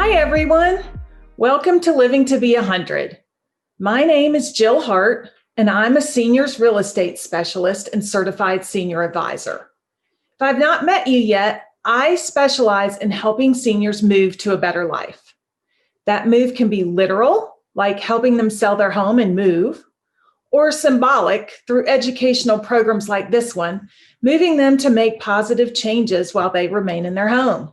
Hi, everyone. Welcome to Living to Be 100. My name is Jill Hart, and I'm a seniors real estate specialist and certified senior advisor. If I've not met you yet, I specialize in helping seniors move to a better life. That move can be literal, like helping them sell their home and move, or symbolic through educational programs like this one, moving them to make positive changes while they remain in their home.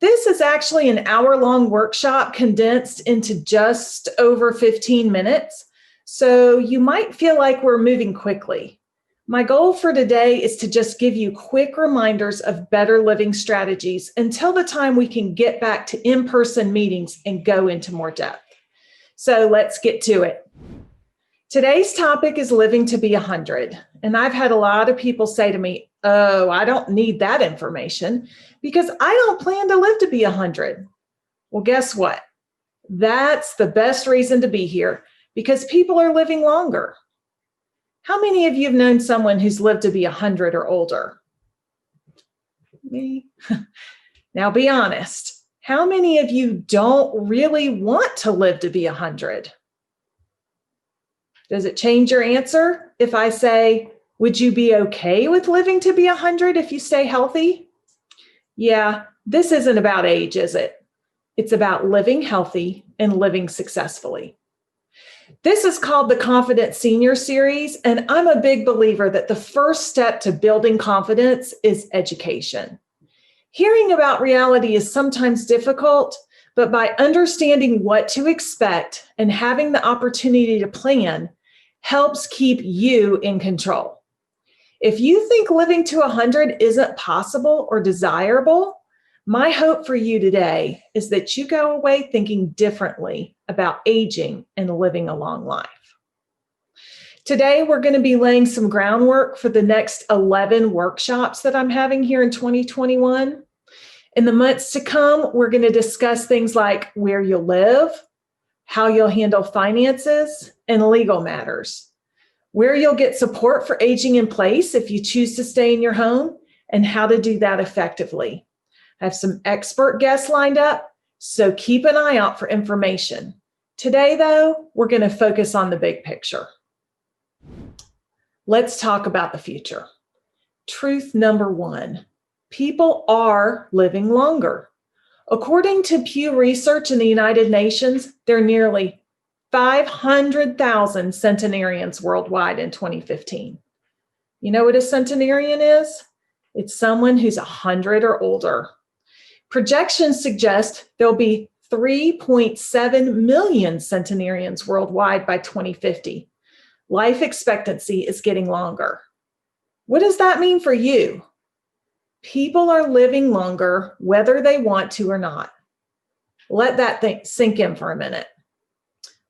This is actually an hour-long workshop condensed into just over 15 minutes, so you might feel like we're moving quickly. My goal for today is to just give you quick reminders of better living strategies until the time we can get back to in-person meetings and go into more depth. So let's get to it. Today's topic is living to be 100, and I've had a lot of people say to me, "Oh, I don't need that information because I don't plan to live to be 100. Well, guess what? That's the best reason to be here because people are living longer. How many of you have known someone who's lived to be 100 or older? Me? Now be honest. How many of you don't really want to live to be 100? Does it change your answer if I say, would you be okay with living to be 100 if you stay healthy? Yeah, this isn't about age, is it? It's about living healthy and living successfully. This is called the Confident Senior Series, and I'm a big believer that the first step to building confidence is education. Hearing about reality is sometimes difficult, but by understanding what to expect and having the opportunity to plan helps keep you in control. If you think living to 100 isn't possible or desirable, my hope for you today is that you go away thinking differently about aging and living a long life. Today, we're going to be laying some groundwork for the next 11 workshops that I'm having here in 2021. In the months to come, we're going to discuss things like where you'll live, how you'll handle finances, and legal matters, where you'll get support for aging in place if you choose to stay in your home, and how to do that effectively. I have some expert guests lined up, so keep an eye out for information. Today, though, we're going to focus on the big picture. Let's talk about the future. Truth number one, people are living longer. According to Pew Research in the United Nations, there are nearly 500,000 centenarians worldwide in 2015. You know what a centenarian is? It's someone who's 100 or older. Projections suggest there'll be 3.7 million centenarians worldwide by 2050. Life expectancy is getting longer. What does that mean for you? People are living longer whether they want to or not. Let that sink in for a minute.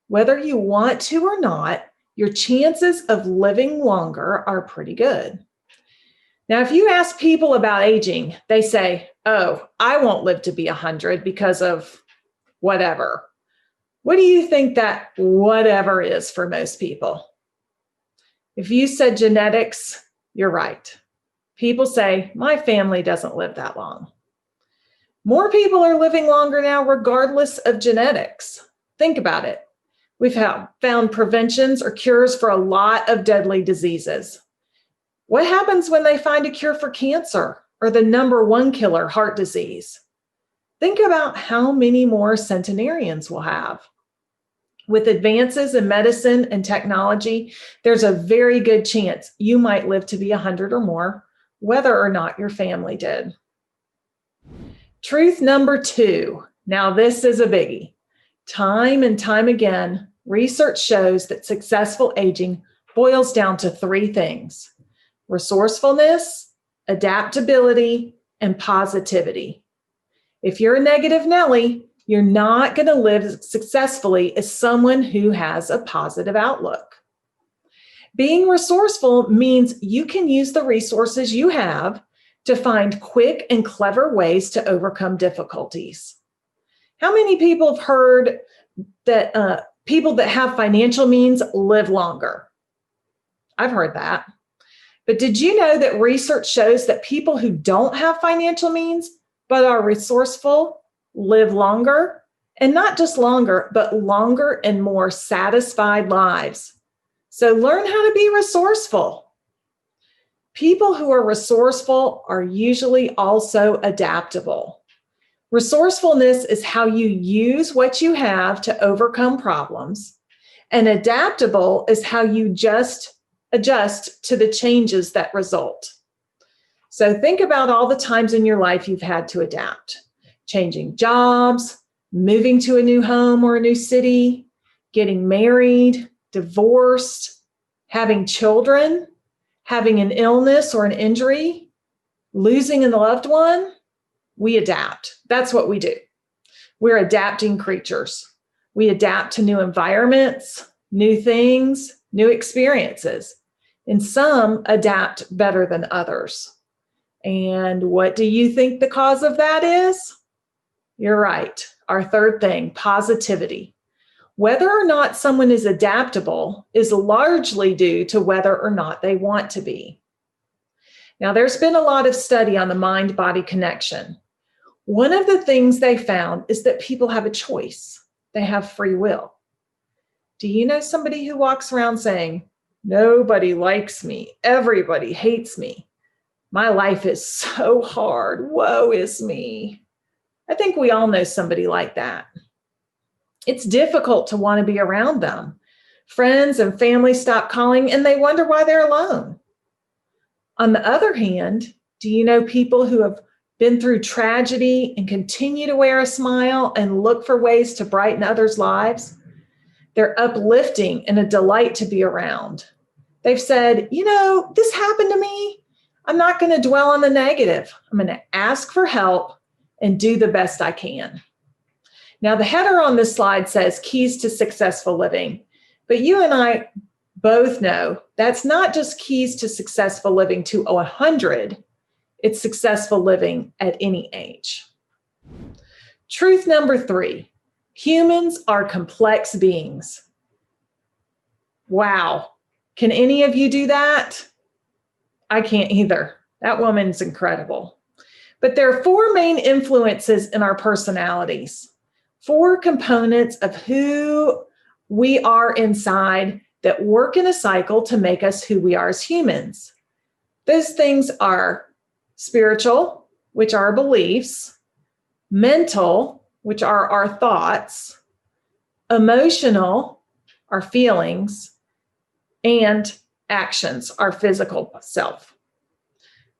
Whether you want to or not, your chances of living longer are pretty good. Now, if you ask people about aging, they say, oh, I won't live to be 100 because of whatever. What do you think that whatever is for most people? If you said genetics, you're right. People say, my family doesn't live that long. More people are living longer now regardless of genetics. Think about it. We've found preventions or cures for a lot of deadly diseases. What happens when they find a cure for cancer or the number one killer, heart disease? Think about how many more centenarians we'll have. With advances in medicine and technology, there's a very good chance you might live to be 100 or more, whether or not your family did. Truth number two. Now, this is a biggie. Time and time again, research shows that successful aging boils down to three things: resourcefulness, adaptability, and positivity. If you're a negative Nelly, you're not going to live successfully as someone who has a positive outlook. Being resourceful means you can use the resources you have to find quick and clever ways to overcome difficulties. How many people have heard that people that have financial means live longer? I've heard that. But did you know that research shows that people who don't have financial means but are resourceful live longer, and not just longer, but longer and more satisfied lives. So learn how to be resourceful. People who are resourceful are usually also adaptable. Resourcefulness is how you use what you have to overcome problems, and adaptable is how you just adjust to the changes that result. So think about all the times in your life you've had to adapt. Changing jobs, moving to a new home or a new city, getting married, divorced, having children, having an illness or an injury, losing a loved one. We adapt. That's what we do. We're adapting creatures. We adapt to new environments, new things, new experiences, and some adapt better than others. And what do you think the cause of that is? You're right. Our third thing, positivity. Whether or not someone is adaptable is largely due to whether or not they want to be. Now, there's been a lot of study on the mind-body connection. One of the things they found is that people have a choice. They have free will. Do you know somebody who walks around saying, nobody likes me, everybody hates me, my life is so hard, woe is me? I think we all know somebody like that. It's difficult to want to be around them. Friends and family stop calling and they wonder why they're alone. On the other hand, do you know people who have been through tragedy and continue to wear a smile and look for ways to brighten others' lives? They're uplifting and a delight to be around. They've said, this happened to me. I'm not going to dwell on the negative. I'm going to ask for help and do the best I can. Now, the header on this slide says keys to successful living, but you and I both know that's not just keys to successful living to 100, it's successful living at any age. Truth number 3, humans are complex beings. Wow. Can any of you do that? I can't either. That woman's incredible. But there are 4 main influences in our personalities. 4 components of who we are inside that work in a cycle to make us who we are as humans. Those things are spiritual, which are our beliefs, mental, which are our thoughts, emotional, our feelings, and actions, our physical self.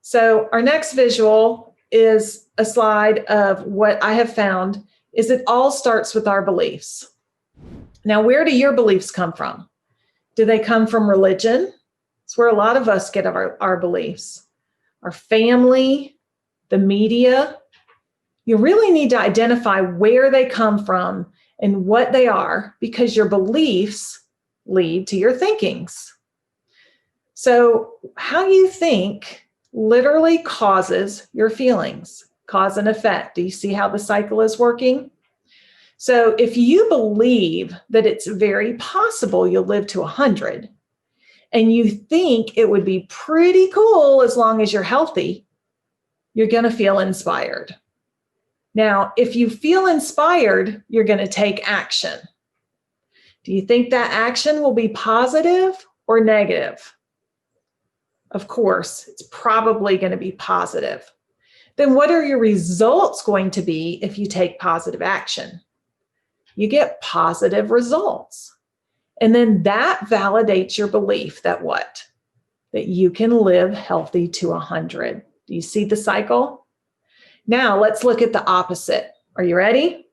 So our next visual is a slide of what I have found is it all starts with our beliefs. Now, where do your beliefs come from? Do they come from religion? It's where a lot of us get our beliefs. Our family, the media. You really need to identify where they come from and what they are, because your beliefs lead to your thinkings. So how you think literally causes your feelings. Cause and effect. Do you see how the cycle is working? So if you believe that it's very possible you'll live to 100, and you think it would be pretty cool as long as you're healthy, you're going to feel inspired. Now, if you feel inspired, you're going to take action. Do you think that action will be positive or negative? Of course, it's probably going to be positive. Then what are your results going to be if you take positive action? You get positive results. And then that validates your belief that what? That you can live healthy to 100. Do you see the cycle? Now let's look at the opposite. Are you ready?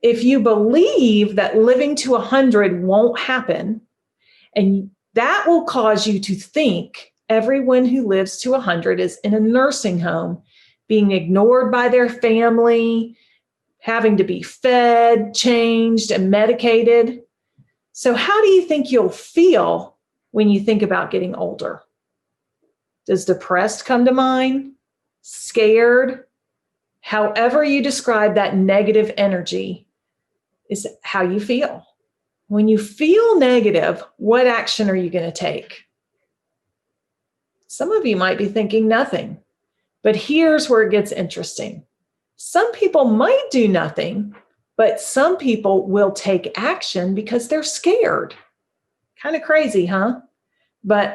If you believe that living to 100 won't happen, and that will cause you to think everyone who lives to 100 is in a nursing home, being ignored by their family, having to be fed, changed, and medicated. So how do you think you'll feel when you think about getting older? Does depressed come to mind? Scared? However you describe that negative energy is how you feel. When you feel negative, what action are you going to take? Some of you might be thinking nothing. But here's where it gets interesting. Some people might do nothing, but some people will take action because they're scared. Kind of crazy, huh? But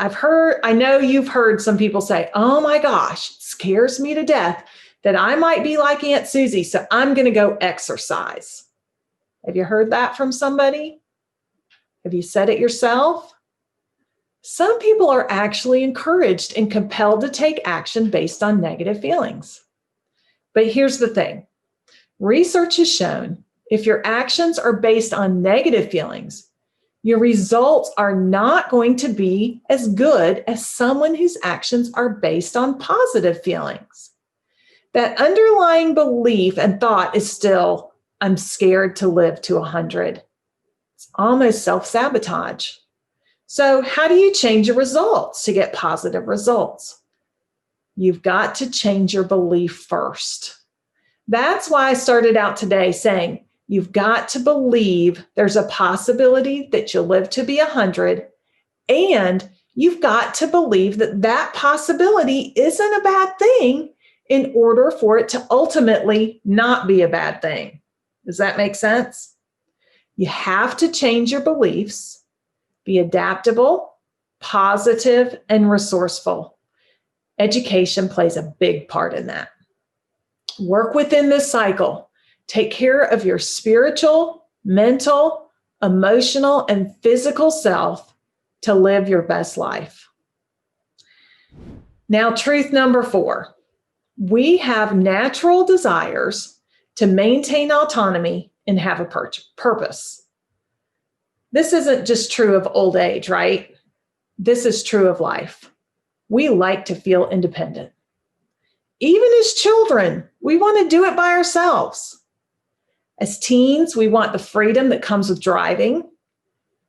I know you've heard some people say, oh my gosh, it scares me to death that I might be like Aunt Susie, so I'm going to go exercise. Have you heard that from somebody? Have you said it yourself? Some people are actually encouraged and compelled to take action based on negative feelings. But here's the thing. Research has shown if your actions are based on negative feelings, your results are not going to be as good as someone whose actions are based on positive feelings. That underlying belief and thought is still, I'm scared to live to 100. It's almost self-sabotage. So how do you change your results to get positive results? You've got to change your belief first. That's why I started out today saying, you've got to believe there's a possibility that you'll live to be 100, and you've got to believe that that possibility isn't a bad thing in order for it to ultimately not be a bad thing. Does that make sense? You have to change your beliefs, be adaptable, positive, and resourceful. Education plays a big part in that. Work within this cycle. Take care of your spiritual, mental, emotional, and physical self to live your best life. Now, truth number 4. We have natural desires to maintain autonomy and have a purpose. This isn't just true of old age, right? This is true of life. We like to feel independent. Even as children, we want to do it by ourselves. As teens, we want the freedom that comes with driving.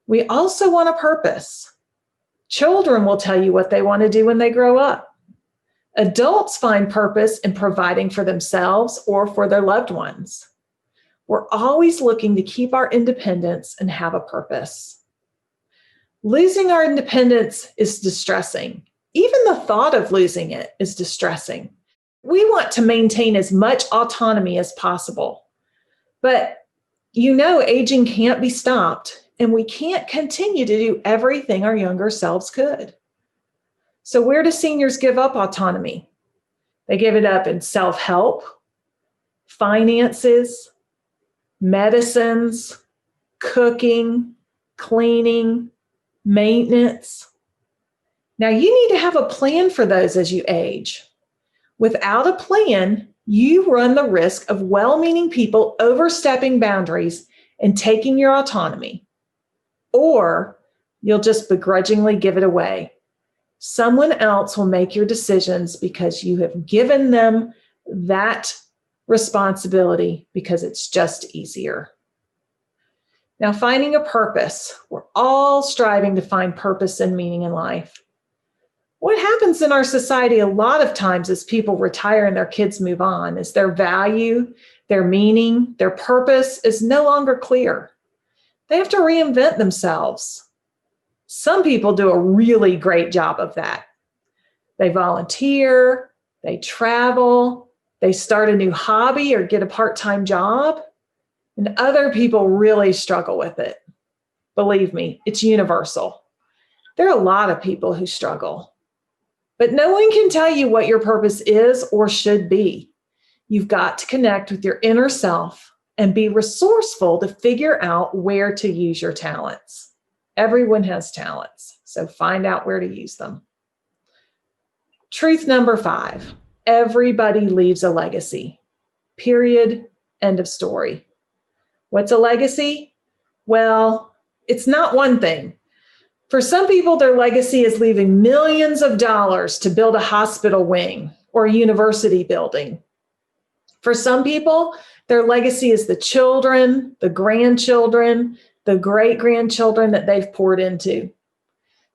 We also want a purpose. Children will tell you what they want to do when they grow up. Adults find purpose in providing for themselves or for their loved ones. We're always looking to keep our independence and have a purpose. Losing our independence is distressing. Even the thought of losing it is distressing. We want to maintain as much autonomy as possible. But aging can't be stopped, and we can't continue to do everything our younger selves could. So where do seniors give up autonomy? They give it up in self-help, finances, medicines, cooking, cleaning, maintenance. Now, you need to have a plan for those as you age. Without a plan, you run the risk of well-meaning people overstepping boundaries and taking your autonomy, or you'll just begrudgingly give it away. Someone else will make your decisions because you have given them that responsibility because it's just easier. Now, finding a purpose. We're all striving to find purpose and meaning in life. What happens in our society a lot of times as people retire and their kids move on is their value, their meaning, their purpose is no longer clear. They have to reinvent themselves. Some people do a really great job of that. They volunteer, they travel, they start a new hobby or get a part-time job, and other people really struggle with it. Believe me, it's universal. There are a lot of people who struggle, but no one can tell you what your purpose is or should be. You've got to connect with your inner self and be resourceful to figure out where to use your talents. Everyone has talents, so find out where to use them. Truth number 5, everybody leaves a legacy. Period. End of story. What's a legacy? Well, it's not one thing. For some people, their legacy is leaving millions of dollars to build a hospital wing or a university building. For some people, their legacy is the children, the grandchildren, the great-grandchildren that they've poured into.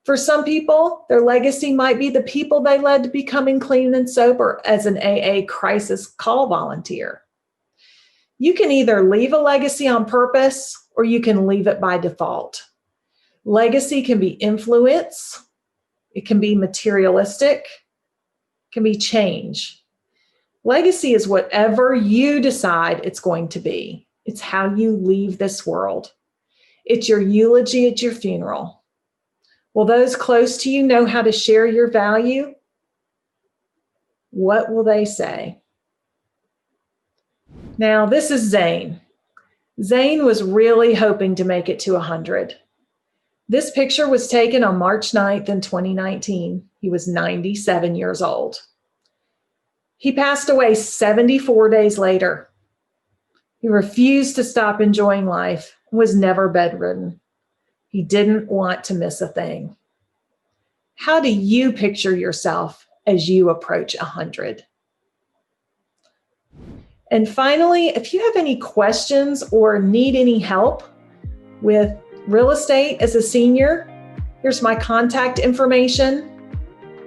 For some people, their legacy might be the people they led to becoming clean and sober as an AA crisis call volunteer. You can either leave a legacy on purpose or you can leave it by default. Legacy can be influence, it can be materialistic, it can be change. Legacy is whatever you decide it's going to be. It's how you leave this world. It's your eulogy at your funeral. Will those close to you know how to share your value? What will they say? Now, this is Zane. Zane was really hoping to make it to 100. This picture was taken on March 9th in 2019. He was 97 years old. He passed away 74 days later. He refused to stop enjoying life and was never bedridden. He didn't want to miss a thing. How do you picture yourself as you approach 100? And finally, if you have any questions or need any help with real estate as a senior, here's my contact information.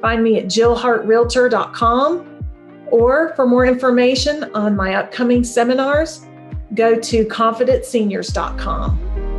Find me at jillhartrealtor.com, or for more information on my upcoming seminars, go to confidentseniors.com.